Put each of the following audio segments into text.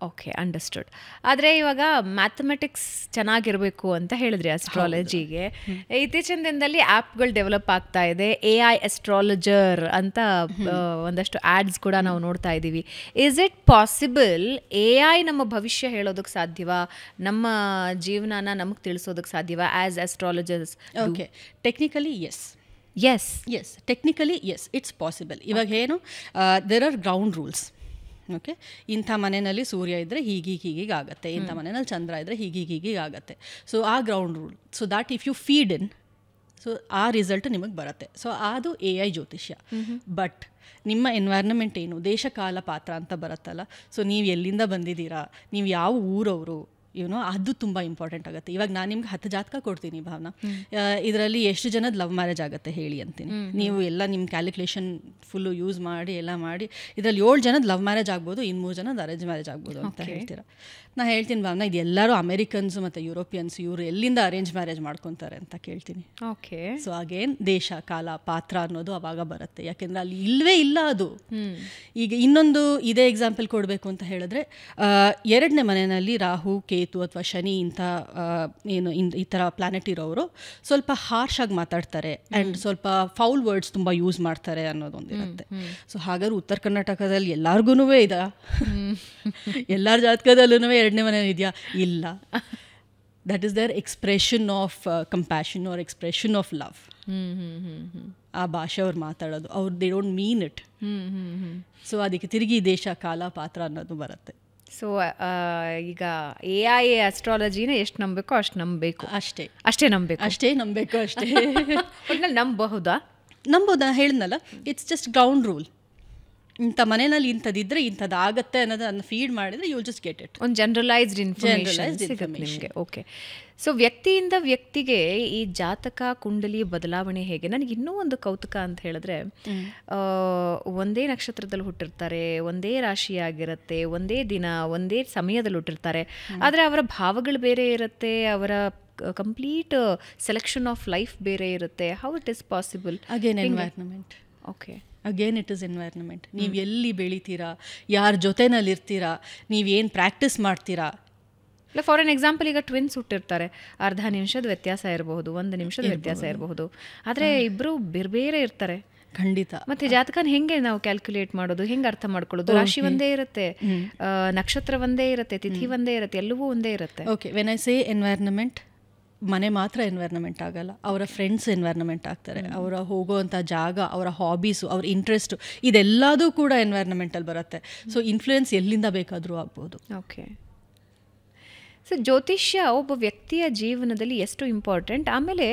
Okay, understood. ಆದರೆ ಇವಾಗ mathematics ಚೆನ್ನಾಗಿರಬೇಕು ಅಂತ ಹೇಳಿದ್ರಿ ಅಸ್ಟ್ರಾಲಜಿಗೆ. ಇತ್ತೀಚಿನ ದಿನದಲ್ಲಿ ಆ್ಯಪ್ಗಳು ಡೆವಲಪ್ ಆಗ್ತಾ ಇದೆ, AI ಅಸ್ಟ್ರಾಲಜರ್ ಅಂತ ಒಂದಷ್ಟು ಆ್ಯಡ್ಸ್ ಕೂಡ ನಾವು ನೋಡ್ತಾ ಇದ್ದೀವಿ. ಈಸ್ ಇಟ್ ಪಾಸಿಬಲ್ AI ನಮ್ಮ ಭವಿಷ್ಯ ಹೇಳೋದಕ್ಕೆ ಸಾಧ್ಯವಾ, ನಮ್ಮ ಜೀವನನ ನಮಗೆ ತಿಳಿಸೋದಕ್ಕೆ ಸಾಧ್ಯವಾ as astrologers? Okay, technically yes. Yes technically yes, it's possible. ಇವಾಗ ಏನು, there are ground rules. Okay, ಇಂಥ ಮನೆಯಲ್ಲಿ ಸೂರ್ಯ ಇದ್ದರೆ ಹೀಗೀಗೆ ಆಗುತ್ತೆ, ಇಂಥ ಮನೆಯಲ್ಲಿ ಚಂದ್ರ ಇದ್ದರೆ ಹೀಗೀಗೆ ಆಗುತ್ತೆ. ಸೊ ಆ ground rule, so that if you feed in, so ಆ ರಿಸಲ್ಟ್ ನಿಮಗೆ ಬರುತ್ತೆ. ಸೊ ಅದು AI ಜ್ಯೋತಿಷ್ಯ. ಬಟ್ ನಿಮ್ಮ ಎನ್ವೈರ್ನಮೆಂಟ್ ಏನು, ದೇಶ ಕಾಲ ಪಾತ್ರ ಅಂತ ಬರುತ್ತಲ್ಲ, ಸೊ ನೀವು ಎಲ್ಲಿಂದ ಬಂದಿದ್ದೀರಾ, ನೀವು ಯಾವ ಊರವರು, ಅದು ತುಂಬ ಇಂಪಾರ್ಟೆಂಟ್ ಆಗುತ್ತೆ. ಇವಾಗ ನಾನು ನಿಮ್ಗೆ 10 ಜಾತಕ ಕೊಡ್ತೀನಿ ಭಾವನಾ, ಇದರಲ್ಲಿ ಎಷ್ಟು ಜನದ ಲವ್ ಮ್ಯಾರೇಜ್ ಆಗುತ್ತೆ ಹೇಳಿ ಅಂತೀನಿ. ನೀವು ಎಲ್ಲ ನಿಮ್ಮ ಕ್ಯಾಲ್ಕುಲೇಷನ್ ಫುಲ್ಲು ಯೂಸ್ ಮಾಡಿ ಎಲ್ಲ ಮಾಡಿ ಇದರಲ್ಲಿ 7 ಜನದ ಲವ್ ಮ್ಯಾರೇಜ್ ಆಗ್ಬೋದು, 3 ಜನದ ಅರೇಂಜ್ ಮ್ಯಾರೇಜ್ ಆಗ್ಬೋದು ಅಂತ ಹೇಳ್ತೀರಾ. ನಾನು ಹೇಳ್ತೀನಿ ಭಾವನಾ, ಇದು ಎಲ್ಲರೂ ಅಮೆರಿಕನ್ಸು ಮತ್ತು ಯುರೋಪಿಯನ್ಸ್, ಇವರು ಎಲ್ಲಿಂದ ಅರೇಂಜ್ ಮ್ಯಾರೇಜ್ ಮಾಡ್ಕೊತಾರೆ ಅಂತ ಕೇಳ್ತೀನಿ. ಓಕೆ, ಸೊ ಅಗೇನ್ ದೇಶ ಕಾಲ ಪಾತ್ರ ಅನ್ನೋದು ಅವಾಗ ಬರುತ್ತೆ, ಯಾಕೆಂದರೆ ಅಲ್ಲಿ ಇಲ್ಲವೇ ಇಲ್ಲ ಅದು. ಈಗ ಇನ್ನೊಂದು ಇದೇ ಎಕ್ಸಾಂಪಲ್ ಕೊಡಬೇಕು ಅಂತ ಹೇಳಿದ್ರೆ, 2ನೇ ಮನೆಯಲ್ಲಿ ರಾಹು, ಕೇತು ಅಥವಾ ಶನಿ ಇಂಥ ಏನು ಈ ಥರ ಪ್ಲಾನೆಟ್ ಇರೋರು ಸ್ವಲ್ಪ ಹಾರ್ಶ್ ಆಗಿ ಮಾತಾಡ್ತಾರೆ ಆ್ಯಂಡ್ ಸ್ವಲ್ಪ ಫೌಲ್ ವರ್ಡ್ಸ್ ತುಂಬ ಯೂಸ್ ಮಾಡ್ತಾರೆ ಅನ್ನೋದೊಂದಿರುತ್ತೆ. ಸೊ ಹಾಗಾದ್ರೆ ಉತ್ತರ ಕರ್ನಾಟಕದಲ್ಲಿ ಎಲ್ಲರಿಗೂ ಇದಾ? ಎಲ್ಲರ ಜಾತಕದಲ್ಲೂ 2ನೇ ಮನೇಲಿ ಇದೆಯಾ? ಇಲ್ಲ. That is there expression of compassion or expression of love. ಆ ಭಾಷೆ ಅವ್ರು ಮಾತಾಡೋದು, ಅವ್ರು they don't mean it. So ಅದಕ್ಕೆ ತಿರುಗಿ ದೇಶ ಕಾಲ ಪಾತ್ರ ಅನ್ನೋದು ಬರುತ್ತೆ. ಸೊ ಈಗ AI ಅಸ್ಟ್ರಾಲಜಿನ ಎಷ್ಟು ನಂಬಬೇಕು ಅಷ್ಟು ನಂಬಬೇಕು, ಅಷ್ಟೇ ನಂಬಬೇಕು ಅಷ್ಟೇ ನಂಬೋದಾ ಹೇಳಿದ್ನಲ್ಲ, ಇಟ್ಸ್ ಜಸ್ಟ್ ಗ್ರೌಂಡ್ ರೂಲ್. ಇಂಥ ಮನೆಯಲ್ಲಿ ಇಂಥದ್ದಿದ್ರೆ ಇಂಥದ್ದಾಗತ್ತೆ ಅನ್ನೋದನ್ನು ಫೀಡ್ ಮಾಡಿದರೆ you will just get it. ಒಂದು ಜನರಲೈಸ್ಡ್ ಇನ್ಫಾರ್ಮೇಷನ್ ಸಿಗುತ್ತೆ ನಿಮಗೆ. ಓಕೆ, ಸೊ ವ್ಯಕ್ತಿಯಿಂದ ವ್ಯಕ್ತಿಗೆ ಈ ಜಾತಕ ಕುಂಡಲಿ ಬದಲಾವಣೆ ಹೇಗೆ? ನನಗೆ ಇನ್ನೂ ಒಂದು ಕೌತುಕ ಅಂತ ಹೇಳಿದ್ರೆ, ಒಂದೇ ನಕ್ಷತ್ರದಲ್ಲಿ ಹುಟ್ಟಿರ್ತಾರೆ, ಒಂದೇ ರಾಶಿಯಾಗಿರುತ್ತೆ, ಒಂದೇ ದಿನ ಒಂದೇ ಸಮಯದಲ್ಲಿ ಹುಟ್ಟಿರ್ತಾರೆ, ಆದರೆ ಅವರ ಭಾವಗಳು ಬೇರೆ ಇರುತ್ತೆ, ಅವರ ಕಂಪ್ಲೀಟ್ ಸೆಲೆಕ್ಷನ್ ಆಫ್ ಲೈಫ್ ಬೇರೆ ಇರುತ್ತೆ. How it is possible? Again environment. Okay, again it is environment. ನೀವು ಎಲ್ಲಿ ಬೆಳಿತೀರಾ, ಯಾರ ಜೊತೆನಲ್ಲಿರ್ತೀರಾ, ನೀವೇನು ಪ್ರಾಕ್ಟೀಸ್ ಮಾಡ್ತೀರಾ. ಇಲ್ಲ, ಫಾರ್ ಎನ್ ಎಕ್ಸಾಂಪಲ್, ಈಗ ಟ್ವಿನ್ಸ್ ಹುಟ್ಟಿರ್ತಾರೆ, ಅರ್ಧ ನಿಮಿಷದ ವ್ಯತ್ಯಾಸ ಇರಬಹುದು, 1 ನಿಮಿಷದ ವ್ಯತ್ಯಾಸ ಇರಬಹುದು, ಆದರೆ ಇಬ್ಬರು ಬೇರೆ ಬೇರೆ ಇರ್ತಾರೆ. ಖಂಡಿತ. ಮತ್ತೆ ಜಾತಕನ ಹೆಂಗೆ ನಾವು ಕ್ಯಾಲ್ಕುಲೇಟ್ ಮಾಡೋದು, ಹೆಂಗೆ ಅರ್ಥ ಮಾಡ್ಕೊಳ್ಳೋದು? ರಾಶಿ ಒಂದೇ ಇರುತ್ತೆ, ನಕ್ಷತ್ರ ಒಂದೇ ಇರುತ್ತೆ, ತಿಥಿ ಒಂದೇ ಇರುತ್ತೆ, ಎಲ್ಲವೂ ಒಂದೇ ಇರುತ್ತೆ. Okay, when I say environment, ಮನೆ ಮಾತ್ರ ಎನ್ವೈರ್ನಮೆಂಟ್ ಆಗಲ್ಲ, ಅವರ ಫ್ರೆಂಡ್ಸ್ ಎನ್ವೈರ್ನಮೆಂಟ್ ಆಗ್ತಾರೆ, ಅವರ ಹೋಗೋವಂಥ ಜಾಗ, ಅವರ ಹಾಬೀಸು, ಅವ್ರ ಇಂಟ್ರೆಸ್ಟು, ಇದೆಲ್ಲದೂ ಕೂಡ ಎನ್ವೈರ್ನಮೆಂಟಲ್ಲಿ ಬರುತ್ತೆ. ಸೊ ಇನ್ಫ್ಲೂಯೆನ್ಸ್ ಎಲ್ಲಿಂದ ಬೇಕಾದರೂ ಆಗ್ಬೋದು. ಓಕೆ, ಸೊ ಜ್ಯೋತಿಷ್ಯ ಒಬ್ಬ ವ್ಯಕ್ತಿಯ ಜೀವನದಲ್ಲಿ ಎಷ್ಟು ಇಂಪಾರ್ಟೆಂಟ್? ಆಮೇಲೆ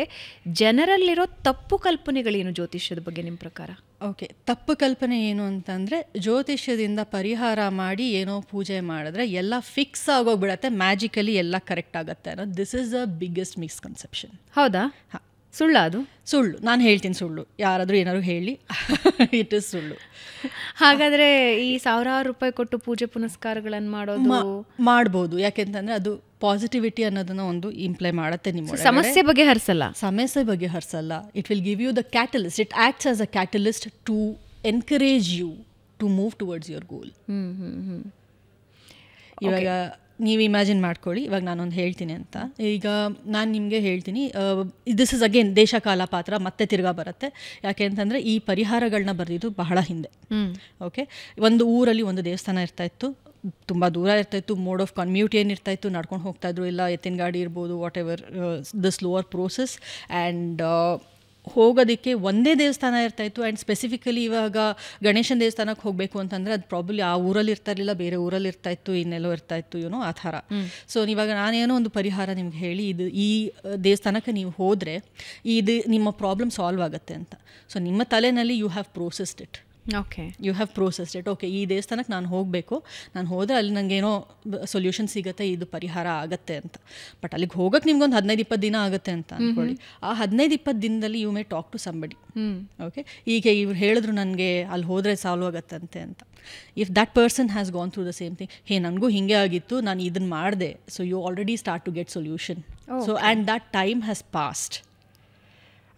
ಜನರಲ್ಲಿರೋ ತಪ್ಪು ಕಲ್ಪನೆಗಳೇನು ಜ್ಯೋತಿಷ್ಯದ ಬಗ್ಗೆ ನಿಮ್ಮ ಪ್ರಕಾರ? ಓಕೆ, ತಪ್ಪು ಕಲ್ಪನೆ ಏನು ಅಂತಂದರೆ, ಜ್ಯೋತಿಷ್ಯದಿಂದ ಪರಿಹಾರ ಮಾಡಿ ಏನೋ ಪೂಜೆ ಮಾಡಿದ್ರೆ ಎಲ್ಲ ಫಿಕ್ಸ್ ಆಗೋಗ್ಬಿಡತ್ತೆ, ಮ್ಯಾಜಿಕಲಿ ಎಲ್ಲ ಕರೆಕ್ಟ್ ಆಗುತ್ತೆ ಅನ್ನೋದು. This is the biggest misconception. ಹೌದಾ? ಹಾಂ, ಸುಳ್ಳು ಅದು? ಸುಳ್ಳು. ನಾನು ಹೇಳ್ತೀನಿ ಸುಳ್ಳು, ಯಾರಾದರೂ ಏನಾದ್ರು ಹೇಳಿ, ಇಟ್ ಇಸ್ ಸುಳ್ಳು. ಹಾಗಾದರೆ ಈ ಸಾವಿರಾರು ರೂಪಾಯಿ ಕೊಟ್ಟು ಪೂಜೆ ಪುನಸ್ಕಾರಗಳನ್ನು ಮಾಡ್ಬೋದು, ಯಾಕೆಂತಂದರೆ ಅದು ಪಾಸಿಟಿವಿಟಿ ಅನ್ನೋದನ್ನ ಒಂದು ಇಂಪ್ಲೈ ಮಾಡುತ್ತೆ. ನಿಮ್ಮ ಸಮಸ್ಯೆ ಬಗೆಹರಿಸಲ್ಲ. It will give you the catalyst. It acts as a catalyst to encourage you to move towards your goal. ಇವಾಗ ನೀವು ಇಮ್ಯಾಜಿನ್ ಮಾಡ್ಕೊಳ್ಳಿ, ಇವಾಗ ನಾನೊಂದು ಹೇಳ್ತೀನಿ ಅಂತ. ಈಗ ನಾನು ನಿಮಗೆ ಹೇಳ್ತೀನಿ, ದಿಸ್ ಇಸ್ ಅಗೇನ್ ದೇಶ ಕಾಲ ಪಾತ್ರ ಮತ್ತೆ ತಿರ್ಗಾ ಬರುತ್ತೆ. ಯಾಕೆ ಅಂತಂದರೆ ಈ ಪರಿಹಾರಗಳನ್ನ ಬರೆದಿದ್ದು ಬಹಳ ಹಿಂದೆ. ಓಕೆ, ಒಂದು ಊರಲ್ಲಿ ಒಂದು ದೇವಸ್ಥಾನ ಇರ್ತಾಯಿತ್ತು, ತುಂಬ ದೂರ ಇರ್ತಾಯಿತ್ತು, ಮೋಡ್ ಆಫ್ ಕಮ್ಯೂಟ್ ಏನಿರ್ತಾಯಿತ್ತು, ನಡ್ಕೊಂಡು ಹೋಗ್ತಾಯಿದ್ರು, ಇಲ್ಲ ಎತ್ತಿನ ಗಾಡಿ ಇರ್ಬೋದು, what ever the slower process. And ಹೋಗೋದಕ್ಕೆ ಒಂದೇ ದೇವಸ್ಥಾನ ಇರ್ತಾಯಿತ್ತು. ಆ್ಯಂಡ್ ಸ್ಪೆಸಿಫಿಕಲಿ ಇವಾಗ ಗಣೇಶನ ದೇವಸ್ಥಾನಕ್ಕೆ ಹೋಗಬೇಕು ಅಂತಂದರೆ ಅದು ಪ್ರಾಬ್ಲಿ ಆ ಊರಲ್ಲಿ ಇರ್ತಾಯಿರಲಿಲ್ಲ, ಬೇರೆ ಊರಲ್ಲಿ ಇರ್ತಾಯಿತ್ತು, ಇನ್ನೆಲ್ಲೋ ಇರ್ತಾಯಿತ್ತು, ಏನೋ ಆ ಥರ. ಸೊ ಇವಾಗ ನಾನೇನೋ ಒಂದು ಪರಿಹಾರ ನಿಮ್ಗೆ ಹೇಳಿ, ಇದು ಈ ದೇವಸ್ಥಾನಕ್ಕೆ ನೀವು ಹೋದರೆ ಇದು ನಿಮ್ಮ ಪ್ರಾಬ್ಲಮ್ ಸಾಲ್ವ್ ಆಗುತ್ತೆ ಅಂತ. ಸೊ ನಿಮ್ಮ ತಲೆಯಲ್ಲಿ you have processed it. You have processed it. Okay, ಈ ದೇವಸ್ಥಾನಕ್ಕೆ ನಾನು ಹೋಗಬೇಕು, ನಾನು ಹೋದರೆ ಅಲ್ಲಿ ನನಗೇನೋ ಸೊಲ್ಯೂಷನ್ ಸಿಗುತ್ತೆ, ಇದು ಪರಿಹಾರ ಆಗುತ್ತೆ ಅಂತ. ಬಟ್ ಅಲ್ಲಿಗೆ ಹೋಗೋಕ್ಕೆ ನಿಮ್ಗೊಂದು 15-20 ದಿನ ಆಗುತ್ತೆ ಅಂತ ಅಂದ್ಕೊಳ್ಳಿ. ಆ 15-20 ದಿನದಲ್ಲಿ you may talk to somebody. Okay, ಈಗ ಇವ್ರು ಹೇಳಿದ್ರು ನನಗೆ ಅಲ್ಲಿ ಹೋದರೆ ಸಾಲ್ವ್ ಆಗುತ್ತಂತೆ ಅಂತ. If that person has gone through the same thing, ನನಗೂ ಹೀಗೆ ಆಗಿತ್ತು, ನಾನು ಇದನ್ನು ಮಾಡಿದೆ, so you already start to get solution. So and that time has passed.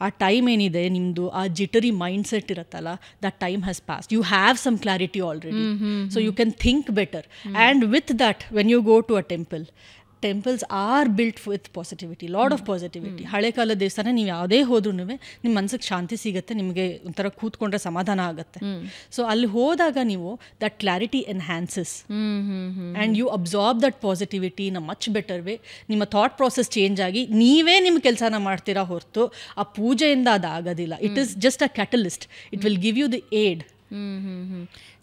ಆ ಟೈಮ್ ಏನಿದೆ ನಿಮ್ಮದು ಆ ಜಿಟರಿ ಮೈಂಡ್ ಸೆಟ್ ಇರುತ್ತಲ್ಲ, that time has passed. You have some clarity already, so you can think better. And with that when you go to a temples are built with positivity, lot of positivity. ಹಳೆ ಕಾಲದ ದೇವಸ್ಥಾನ ನೀವು ಯಾವುದೇ ಹೋದ್ರೂ ನಿಮ್ಮ ಮನಸ್ಸಿಗೆ ಶಾಂತಿ ಸಿಗುತ್ತೆ, ನಿಮಗೆ ಒಂಥರ ಕೂತ್ಕೊಂಡ್ರೆ ಸಮಾಧಾನ ಆಗುತ್ತೆ. ಸೊ ಅಲ್ಲಿ ಹೋದಾಗ ನೀವು that clarity enhances and you absorb that positivity in a much better way. ನಿಮ್ಮ ಥಾಟ್ ಪ್ರಾಸೆಸ್ ಚೇಂಜ್ ಆಗಿ ನೀವೇ ನಿಮ್ಮ ಕೆಲಸನ ಮಾಡ್ತೀರಾ ಹೊರತು ಆ ಪೂಜೆಯಿಂದ ಅದಾಗೋದಿಲ್ಲ. It is just a catalyst, it will give you the aid.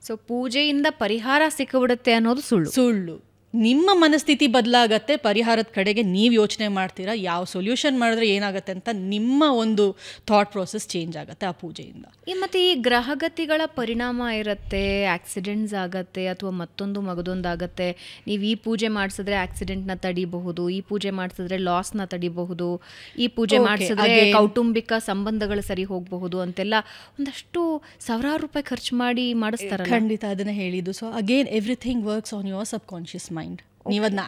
So ಪೂಜೆಯಿಂದ ಪರಿಹಾರ ಸಿಕ್ಕಿಬಿಡುತ್ತೆ ಅನ್ನೋದು ಸುಳ್ಳು. ನಿಮ್ಮ ಮನಸ್ಥಿತಿ ಬದಲಾಗತ್ತೆ, ಪರಿಹಾರದ ಕಡೆಗೆ ನೀವು ಯೋಚನೆ ಮಾಡ್ತೀರಾ, ಯಾವ ಸೊಲ್ಯೂಷನ್ ಮಾಡಿದ್ರೆ ಏನಾಗುತ್ತೆ ಅಂತ ನಿಮ್ಮ ಒಂದು ಥಾಟ್ ಪ್ರಾಸೆಸ್ ಚೇಂಜ್ ಆಗುತ್ತೆ ಆ ಪೂಜೆಯಿಂದ. ಮತ್ತು ಈ ಗ್ರಹಗತಿಗಳ ಪರಿಣಾಮ ಇರುತ್ತೆ, ಆಕ್ಸಿಡೆಂಟ್ಸ್ ಆಗತ್ತೆ ಅಥವಾ ಮಗದೊಂದಾಗತ್ತೆ. ನೀವು ಈ ಪೂಜೆ ಮಾಡಿಸಿದ್ರೆ ಆಕ್ಸಿಡೆಂಟ್ನ ತಡಿಬಹುದು, ಈ ಪೂಜೆ ಮಾಡಿಸಿದ್ರೆ ಲಾಸ್ನ ತಡಿಬಹುದು, ಈ ಪೂಜೆ ಮಾಡಿಸಿದ್ರೆ ಕೌಟುಂಬಿಕ ಸಂಬಂಧಗಳು ಸರಿ ಹೋಗಬಹುದು ಅಂತೆಲ್ಲ ಒಂದಷ್ಟು ಸಾವಿರಾರು ರೂಪಾಯಿ ಖರ್ಚು ಮಾಡಿ ಮಾಡಿಸ್ತಾರಲ್ಲ. ಖಂಡಿತ ಅದನ್ನ ಹೇಳಿದ್ದು. So again everything works on your sub conscious mind. ನೀವು ಅದನ್ನ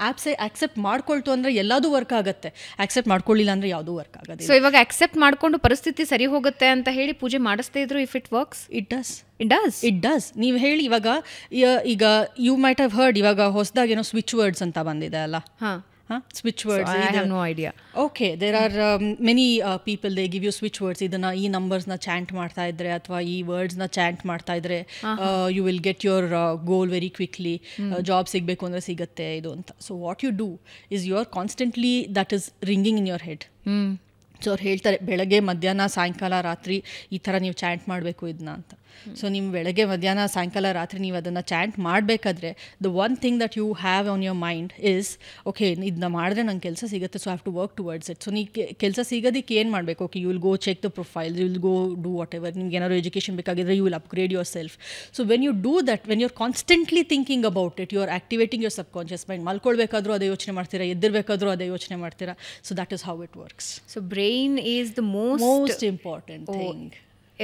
ಆಕ್ಸೆಪ್ಟ್ ಮಾಡ್ಕೊಳ್ತು ಅಂದ್ರೆ ಎಲ್ಲದೂ ವರ್ಕ್ ಆಗುತ್ತೆ, ಆಕ್ಸೆಪ್ಟ್ ಮಾಡ್ಕೊಳ್ಳಿಲ್ಲ ಅಂದ್ರೆ ಯಾವುದೂ ವರ್ಕ್ ಆಗೋದಿಲ್ಲ. ಸೊ ಇವಾಗ ಆಕ್ಸೆಪ್ಟ್ ಮಾಡ್ಕೊಂಡು ಪರಿಸ್ಥಿತಿ ಸರಿ ಹೋಗುತ್ತೆ ಅಂತ ಹೇಳಿ ಪೂಜೆ ಮಾಡಿಸ್ತಾ ಇದ್ರು, if it works, it does. ನೀವು ಹೇಳಿ ಈಗ ಯು ಮೈಟ್ ಹ್ಯಾವ್ ಹರ್ಡ್, ಇವಾಗ ಹೊಸದಾಗಿ ಏನೋ ಸ್ವಿಚ್ ವರ್ಡ್ಸ್ ಅಂತ ಬಂದಿದೆ ಅಲ್ಲ. switch words. So I have no idea. Okay, there are many people, they give you switch words. ಇದನ್ನ ಈ ನಂಬರ್ಸ್ ನ ಚಾಂಟ್ ಮಾಡ್ತಾ ಇದ್ರೆ ಅಥವಾ ಈ ವರ್ಡ್ಸ್ ನ ಚಾಂಟ್ ಮಾಡ್ತಾ ಇದ್ರೆ you will get your goal very quickly. Job ಸಿಗಬೇಕು ಅಂದ್ರೆ ಸಿಗುತ್ತೆ ಇದು ಅಂತ. So what you do is you are constantly that is ringing in your head. So ಅವ್ರು ಹೇಳ್ತಾರೆ ಬೆಳಗ್ಗೆ ಮಧ್ಯಾಹ್ನ ಸಾಯಂಕಾಲ ರಾತ್ರಿ ಈ ಥರ ನೀವು ಚಾಂಟ್ ಮಾಡಬೇಕು ಇದನ್ನ ಅಂತ. ಸೊ ನೀವು ಬೆಳಗ್ಗೆ ಮಧ್ಯಾಹ್ನ ಸಾಯಂಕಾಲ ರಾತ್ರಿ ನೀವು ಅದನ್ನು ಚಾಂಟ್ ಮಾಡಬೇಕಾದ್ರೆ the one thing that you have on your mind is okay, ಇದನ್ನ ಮಾಡಿದ್ರೆ ನಂಗೆ ಕೆಲಸ ಸಿಗುತ್ತೆ, so have to work towards it. So ನೀವು ಕೆಲಸ ಸಿಗೋದಕ್ಕೆ ಏನು ಮಾಡಬೇಕು? Okay, you will go check the profiles, you will go do whatever. ನಿಮ್ಗೆ ಏನಾದ್ರು ಎಜುಕೇಷನ್ ಬೇಕಾಗಿದ್ರೆ you will upgrade yourself. So when you do that, when you are constantly thinking about it, you are activating your sub conscious mind. ಮಲ್ಕೊಳ್ಬೇಕಾದ್ರೂ ಅದೇ ಯೋಚನೆ ಮಾಡ್ತೀರಾ, ಎದ್ದಿರಬೇಕಾದ್ರೂ ಅದೇ ಯೋಚನೆ ಮಾಡ್ತೀರಾ. So that is how it works. So brain is the most important thing,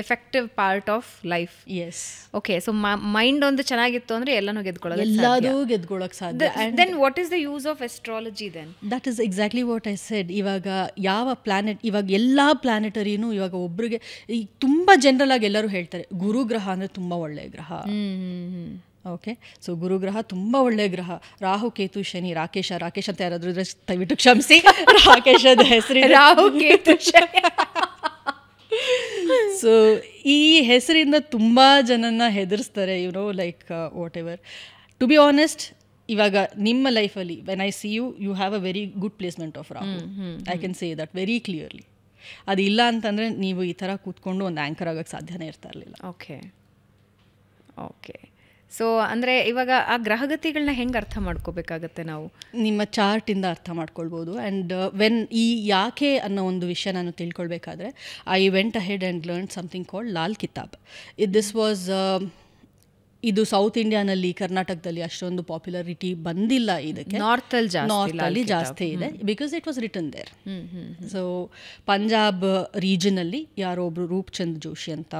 effective part of life. Yes. Okay, so mind ಒಂದು ಚೆನ್ನಾಗಿತ್ತು ಅಂದ್ರೆ ಎಲ್ಲನೂ ಗೆದ್ಕೊಳ್ಳೋದು, ಎಲ್ಲದೂ ಗೆದ್ಕೊಳ್ಳೋಕೆ ಸಾಧ್ಯ. Then what is the use of astrology then? That is exactly what I said. ಇವಾಗ ಯಾವ ಪ್ಲಾನೆಟ್, ಇವಾಗ ಎಲ್ಲ ಪ್ಲಾನೆಟರಿನೂ ಇವಾಗ ಒಬ್ರಿಗೆ ಈಗ ತುಂಬ ಜನರಲ್ ಆಗಿ ಎಲ್ಲರೂ ಹೇಳ್ತಾರೆ ಗುರುಗ್ರಹ ಅಂದರೆ ತುಂಬ ಒಳ್ಳೆಯ ಗ್ರಹ. ಓಕೆ, ಸೊ ಗುರುಗ್ರಹ ತುಂಬ ಒಳ್ಳೆಯ ಗ್ರಹ. ರಾಹು ಕೇತು ಶನಿ, ರಾಕೇಶ ಅಂತ ಯಾರಾದರೂ ಇದ್ರೆ ದಯವಿಟ್ಟು ಕ್ಷಮಿಸಿ, ರಾಕೇಶದ ಹೆಸರು ರಾಹು ಕೇತು ಶನಿ. ಸೊ ಈ ಹೆಸರಿಂದ ತುಂಬ ಜನನ ಹೆದರ್ಸ್ತಾರೆ, like whatever. To be honest, ಇವಾಗ ನಿಮ್ಮ ಲೈಫಲ್ಲಿ when I see you, you have a very good placement of Rahu. I can say that very clearly. ಅದಿಲ್ಲ ಅಂತಂದರೆ ನೀವು ಈ ಥರ ಕೂತ್ಕೊಂಡು ಒಂದು ಆ್ಯಂಕರ್ ಆಗೋಕ್ಕೆ ಸಾಧ್ಯನೇ ಇರ್ತಾ ಇರಲಿಲ್ಲ. ಓಕೆ. ಸೊ ಅಂದರೆ ಇವಾಗ ಆ ಗ್ರಹಗತಿಗಳನ್ನ ಹೆಂಗೆ ಅರ್ಥ ಮಾಡ್ಕೋಬೇಕಾಗತ್ತೆ ನಾವು? ನಿಮ್ಮ ಚಾರ್ಟಿಂದ ಅರ್ಥ ಮಾಡ್ಕೊಳ್ಬೋದು. ಆ್ಯಂಡ್ ವೆನ್ ಈ ಯಾಕೆ ಅನ್ನೋ ಒಂದು ವಿಷಯ ನಾನು ತಿಳ್ಕೊಳ್ಬೇಕಾದ್ರೆ I went ahead and learn something called Lal Kitab. This was ಇದು ಸೌತ್ ಇಂಡಿಯಾನಲ್ಲಿ, ಕರ್ನಾಟಕದಲ್ಲಿ ಅಷ್ಟೊಂದು ಪಾಪ್ಯುಲಾರಿಟಿ ಬಂದಿಲ್ಲ ಇದಕ್ಕೆ. ನಾರ್ತಲ್ಲಿ ಜಾಸ್ತಿ ಇದೆ, because it was written there. So Punjab ರೀಜನಲ್ಲಿ ಯಾರೋ ಒಬ್ರು ರೂಪ್ಚಂದ್ ಜೋಶಿ ಅಂತ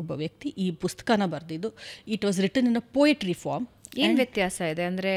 ಒಬ್ಬ ವ್ಯಕ್ತಿ ಈ ಪುಸ್ತಕನ ಬರೆದಿದ್ದು. It was written in a poetry form. ಏನು ವ್ಯತ್ಯಾಸ ಇದೆ ಅಂದರೆ